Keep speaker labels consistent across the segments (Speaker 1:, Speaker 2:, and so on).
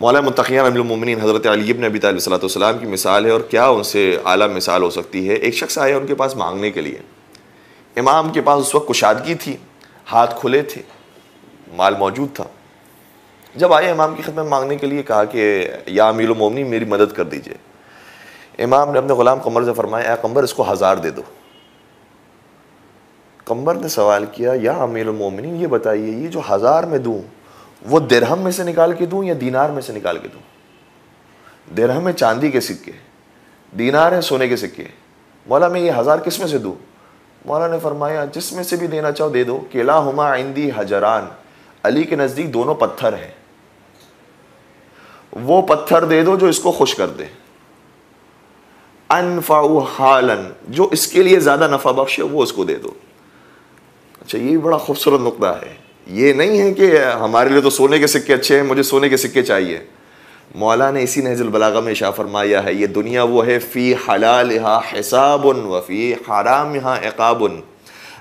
Speaker 1: مولا متقیان امیر المومنین حضرت علی بن ابی طالب صلی اللہ علیہ وسلم کی مثال ہے، اور کیا ان سے اعلیٰ مثال ہو سکتی ہے۔ ایک شخص آیا ان کے پاس مانگنے کے لیے، امام کے پاس اس وقت کشادگی تھی، ہاتھ کھلے تھے، مال موجود تھا۔ جب آئے امام کی خدمت مانگنے کے لیے، کہا کہ یا امیر المومنین میری مدد کر دیجئے۔ امام نے اپنے غلام قمر سے فرمایا، اے قمر اس کو 1000 دے دو۔ قمر نے سوال کیا، یا امیر المومنین یہ بتائیے یہ جو 1000 میں دوں وہ درہم میں سے نکال کے دوں یا دینار میں سے نکال کے دوں؟ درہم ہے چاندی کے سکے، دینار ہے سونے کے سکے، مولا میں یہ 1000 کس میں سے دوں؟ مولا نے فرمایا جس میں سے بھی دینا چاہو دے دو، کلاہما عندی حجران، علی کے نزدیک دونوں پتھر ہیں، وہ پتھر دے دو جو اس کو خوش کر دے، انفع حالا، جو اس کے لیے زیادہ نفع بخش ہے وہ اس کو دے دو۔ اچھا یہ بڑا خوبصورت نقطہ ہے، یہ نہیں ہے کہ ہمارے لیے تو سونے کے سکے اچھے ہیں، مجھے سونے کے سکے چاہیے۔ مولا نے اسی نہج البلاغہ میں اشارہ فرمایا ہے، یہ دنیا وہ ہے فی حلالہا حساب و فی حرامہا عقاب،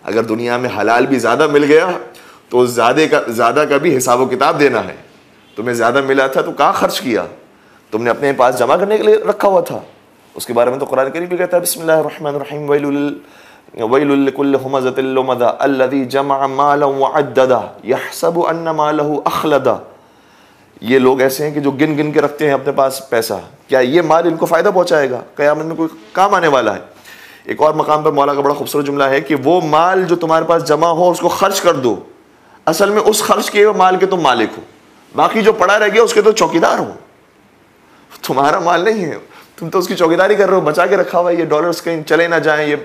Speaker 1: اگر دنیا میں حلال بھی زیادہ مل گیا تو زیادہ کا بھی حساب و کتاب دینا ہے۔ تمہیں زیادہ ملا تھا تو کہاں خرچ کیا؟ تم نے اپنے پاس جمع کرنے کے لیے رکھا ہوا تھا۔ اس کے بارے میں تو قرآن کریم بھی کہتا ہے، بسم اللہ الرحمن الرحیم، ویل لکل ہمزۃ لمزہ الذی جمع مالا وعددہ یحسب ان مالہ اخلدہ۔ یہ لوگ ایسے ہیں کہ جو گن گن کے رکھتے ہیں اپنے پاس پیسہ، کیا یہ مال ان کو فائدہ پہنچائے گا؟ قیامت میں کوئی کام آنے والا ہے؟ ایک اور مقام پر مولا کا بڑا خوبصورت جملہ ہے کہ وہ مال جو تمہارے پاس جمع ہو اس کو خرچ کر دو، اصل میں اس خرچ کیے مال کے تم مالک ہو، باقی جو پڑا رہ گیا اس کے تو چوکیدار ہو، تمہارا مال نہیں ہے، تم تو اس کی چوکیداری کر رہے ہو، بچا کے رکھا ہوا ہے، یہ ڈالرز کہیں چلے نہ جائیں، یہ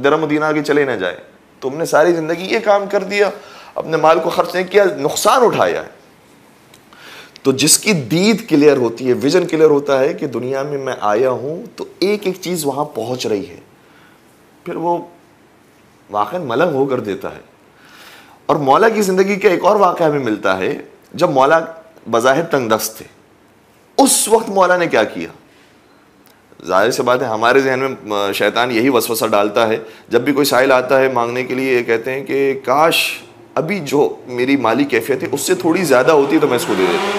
Speaker 1: درہم و دینار کے چلے نہ جائیں۔ تم نے ساری زندگی یہ کام کر دیا، اپنے مال کو خرچ نہیں کیا، نقصان اٹھایا ہے۔ تو جس کی دید کلیئر ہوتی ہے، ویژن کلیئر ہوتا ہے کہ دنیا میں میں آیا ہوں تو ایک ایک چیز وہاں پہنچ رہی ہے، پھر وہ واقعا ملنگ ہو کر دیتا ہے۔ اور مولا کی زندگی کا ایک اور واقعہ ہمیں ملتا ہے، جب مولا بظاہر تنگ دست تھے، اس وقت مولا نے کیا کیا؟ ظاہر سی بات ہے ہمارے ذہن میں شیطان یہی وسوسہ ڈالتا ہے، جب بھی کوئی سائل آتا ہے مانگنے کے لیے، یہ کہتے ہیں کہ کاش ابھی جو میری مالی کیفیت ہے اس سے تھوڑی زیادہ ہوتی تو میں اس کو دے دیتا۔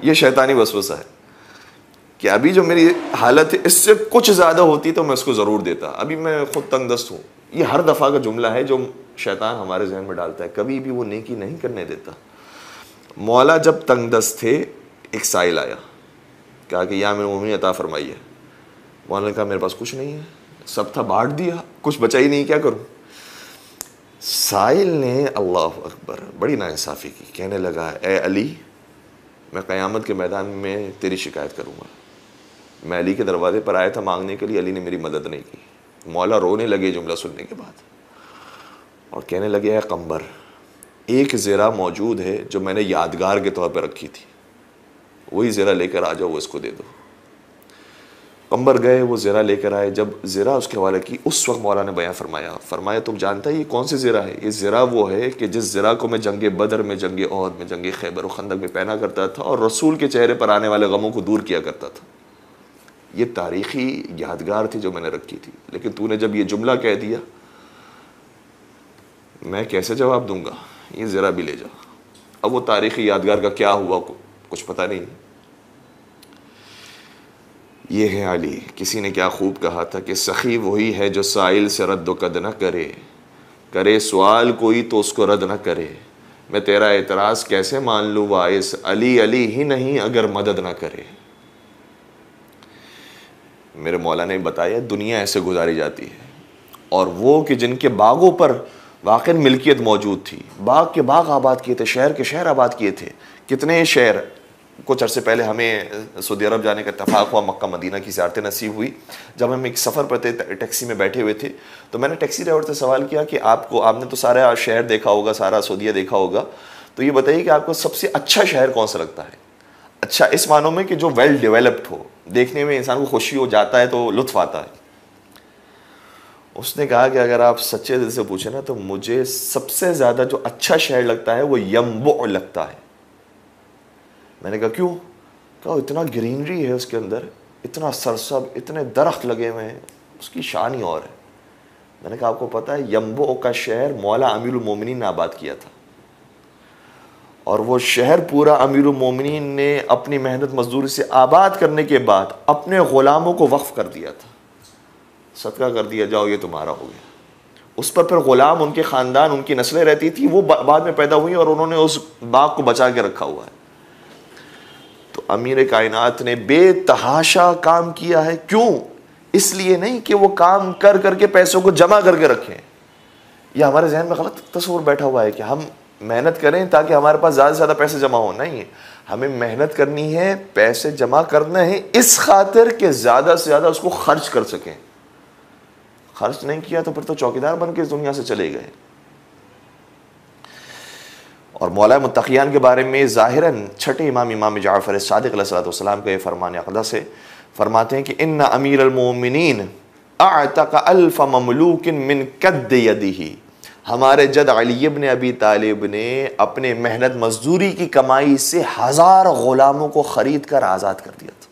Speaker 1: یہ شیطانی وسوسہ ہے کہ ابھی جو میری حالت ہے اس سے کچھ زیادہ ہوتی تو میں اس کو ضرور دیتا، ابھی میں خود تنگ دست ہوں۔ یہ ہر دفعہ کا جملہ ہے جو شیطان ہمارے ذہن میں ڈالتا ہے، کبھی بھی وہ نیکی نہیں کرنے دیتا۔ مولا جب تنگ دست تھے، ایک سائل آیا، کہا کہ یا امیر المومنین عطا فرمائیے۔ مولا نے کہا میرے پاس کچھ نہیں ہے، سب تھا بانٹ دیا، کچھ بچا ہی نہیں، کیا کروں؟ سائل نے اللہ اکبر بڑی ناانصافی کی، کہنے لگا اے علی میں قیامت کے میدان میں تیری شکایت کروں گا، میں علی کے دروازے پر آیا تھا مانگنے کے لیے، علی نے میری مدد نہیں کی۔ مولا رونے لگے جملہ سننے کے بعد اور کہنے لگے اے قمر، ایک زرہ موجود ہے جو میں نے یادگار کے طور پہ رکھی تھی، وہی زرہ لے کر آ جاؤ، وہ اس کو دے دو۔ قمر گئے، وہ زرہ لے کر آئے، جب زرہ اس کے حوالے کی اس وقت مولا نے بیان فرمایا تم جانتا ہے یہ کون سی زرہ ہے؟ یہ زرہ وہ ہے کہ جس زرہ کو میں جنگ بدر میں، جنگ احد میں، جنگ خیبر و خندق میں پہنا کرتا تھا اور رسول کے چہرے پر آنے والے غموں کو دور کیا کرتا تھا۔ یہ تاریخی یادگار تھی جو میں نے رکھی تھی، لیکن تو نے جب یہ جملہ کہہ دیا میں کیسے جواب دوں گا؟ یہ زرہ بھی لے جا۔ اب وہ تاریخی یادگار کا کیا ہوا کچھ پتہ نہیں۔ یہ ہے علی۔ کسی نے کیا خوب کہا تھا کہ سخی وہی ہے جو سائل سے رد و قد نہ کرے، کرے سوال کوئی تو اس کو رد نہ کرے، میں تیرا اعتراض کیسے مان لوں باعث علی علی ہی نہیں اگر مدد نہ کرے۔ میرے مولا نے بتایا دنیا ایسے گزاری جاتی ہے، اور وہ کہ جن کے باغوں پر واقع ملکیت موجود تھی، باغ کے باغ آباد کیے تھے، شہر کے شہر آباد کیے تھے، کتنے شہر۔ کچھ عرصے پہلے ہمیں سعودی عرب جانے کا اتفاق ہوا، مکہ مدینہ کی زیارتیں نصیب ہوئی۔ جب ہم ایک سفر پر تھے، ٹیکسی میں بیٹھے ہوئے تھے، تو میں نے ٹیکسی ڈرائیور سے سوال کیا کہ آپ نے تو سارا شہر دیکھا ہوگا، سارا سعودیہ دیکھا ہوگا، تو یہ بتائیے کہ آپ کو سب سے اچھا شہر کون سا لگتا ہے؟ اچھا اس معنوں میں کہ جو ویل ڈیولپڈ ہو، دیکھنے میں انسان کو خوشی ہو جاتا ہے تو لطف آتا ہے۔ اس نے کہا کہ اگر آپ سچے دل سے پوچھیں نا تو مجھے سب سے زیادہ جو اچھا شہر لگتا ہے وہ ینبع لگتا ہے۔ میں نے کہا کیوں؟ کہا اتنا گرینری ہے اس کے اندر، اتنا سرسب، اتنے درخت لگے ہوئے ہیں، اس کی شان ہی اور ہے۔ میں نے کہا آپ کو پتہ ہے ینبع کا شہر مولا امیر المومنین نے آباد کیا تھا، اور وہ شہر پورا امیر المومنین نے اپنی محنت مزدوری سے آباد کرنے کے بعد اپنے غلاموں کو وقف کر دیا تھا، صدقہ کر دیا، جاؤ یہ تمہارا ہو گیا۔ اس پر پھر غلام، ان کے خاندان، ان کی نسلیں رہتی تھی، وہ بعد میں پیدا ہوئی اور انہوں نے اس باغ کو بچا کے رکھا ہوا ہے۔ تو امیر کائنات نے بے تحاشا کام کیا ہے، کیوں؟ اس لیے نہیں کہ وہ کام کر کر کے پیسوں کو جمع کر کے رکھیں، یہ ہمارے ذہن میں غلط تصور بیٹھا ہوا ہے کہ ہم محنت کریں تاکہ ہمارے پاس زیادہ سے زیادہ پیسے جمع ہوں۔ نہیں، ہمیں محنت کرنی ہے، پیسے جمع کرنا ہے اس خاطر کہ زیادہ سے زیادہ اس کو خرچ کر سکیں۔ خرچ نہیں کیا تو پھر تو چوکیدار بن کے اس دنیا سے چلے گئے۔ اور مولا متقیان کے بارے میں ظاہراً چھٹے امام جعفر صادق علیہ السلام کا یہ فرمان اقدس ہے، فرماتے ہیں کہ ان امیر المومنین اعتق 1000 مملوک من کد یدہ، ہمارے جد علی ابن ابی طالب نے اپنے محنت مزدوری کی کمائی سے 1000 غلاموں کو خرید کر آزاد کر دیا تھا۔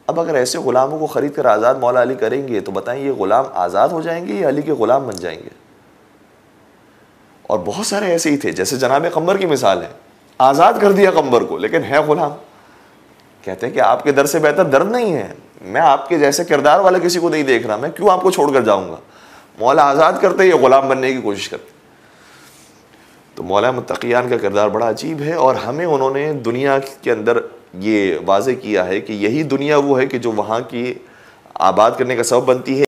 Speaker 1: اب اگر ایسے غلاموں کو خرید کر آزاد مولا علی کریں گے تو بتائیں یہ غلام آزاد ہو جائیں گے یا علی کے غلام بن جائیں گے؟ اور بہت سارے ایسے ہی تھے، جیسے جناب قمر کی مثال ہے، آزاد کر دیا قمر کو لیکن ہے غلام۔ کہتے ہیں کہ آپ کے در سے بہتر درد نہیں ہے، میں آپ کے جیسے کردار والے کسی کو نہیں دیکھ رہا، میں کیوں آپ کو چھوڑ کر جاؤں گا؟ مولا آزاد کرتے یہ غلام بننے کی کوشش کرتے۔ تو مولا متقیان کا کردار بڑا عجیب ہے، اور ہمیں انہوں نے دنیا کے اندر یہ واضح کیا ہے کہ یہی دنیا وہ ہے کہ جو وہاں کی آباد کرنے کا سبب بنتی ہے۔